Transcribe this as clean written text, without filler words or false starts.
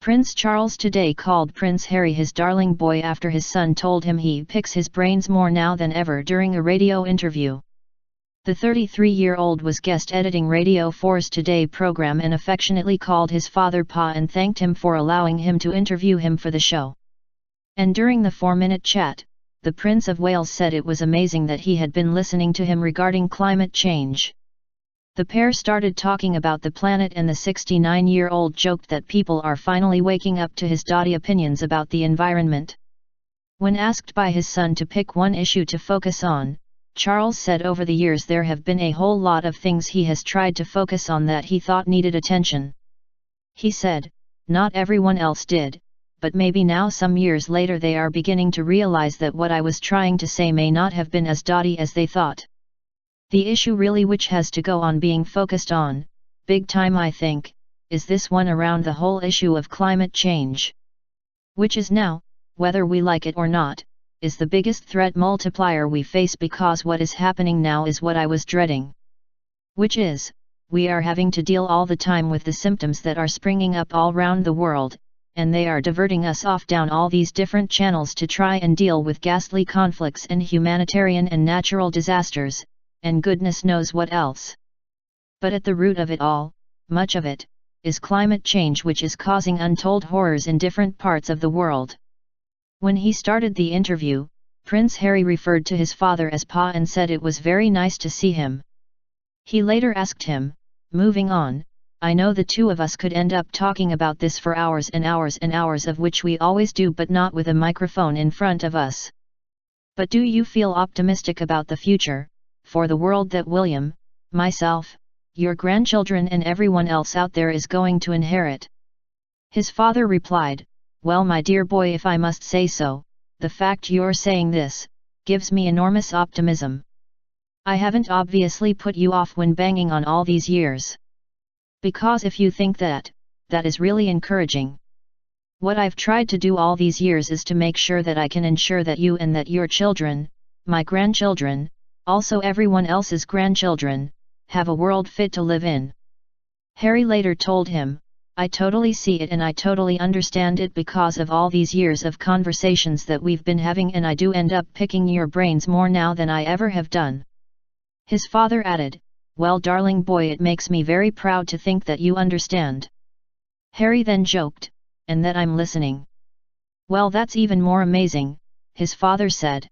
Prince Charles today called Prince Harry his darling boy after his son told him he picks his brains more now than ever during a radio interview. The 33-year-old was guest editing Radio 4's Today program and affectionately called his father Pa and thanked him for allowing him to interview him for the show. And during the 4-minute chat, the Prince of Wales said it was amazing that he had been listening to him regarding climate change. The pair started talking about the planet and the 69-year-old joked that people are finally waking up to his dotty opinions about the environment. When asked by his son to pick one issue to focus on, Charles said over the years there have been a whole lot of things he has tried to focus on that he thought needed attention. He said, "Not everyone else did, but maybe now some years later they are beginning to realize that what I was trying to say may not have been as dotty as they thought. The issue really which has to go on being focused on, big time I think, is this one around the whole issue of climate change. Which is now, whether we like it or not, is the biggest threat multiplier we face because what is happening now is what I was dreading. Which is, we are having to deal all the time with the symptoms that are springing up all round the world, and they are diverting us off down all these different channels to try and deal with ghastly conflicts and humanitarian and natural disasters, and goodness knows what else. But at the root of it all, much of it, is climate change which is causing untold horrors in different parts of the world." When he started the interview, Prince Harry referred to his father as Pa and said it was very nice to see him. He later asked him, "Moving on, I know the two of us could end up talking about this for hours and hours and hours, of which we always do, but not with a microphone in front of us. But do you feel optimistic about the future, for the world that William, myself, your grandchildren and everyone else out there is going to inherit?" His father replied, "Well, my dear boy, if I must say so, the fact you're saying this, gives me enormous optimism. I haven't obviously put you off when banging on all these years. Because if you think that, that is really encouraging. What I've tried to do all these years is to make sure that I can ensure that you and that your children, my grandchildren, also everyone else's grandchildren, have a world fit to live in." Harry later told him, "I totally see it and I totally understand it because of all these years of conversations that we've been having, and I do end up picking your brains more now than I ever have done." His father added, "Well, darling boy, it makes me very proud to think that you understand." Harry then joked, "And that I'm listening." "Well, that's even more amazing," his father said.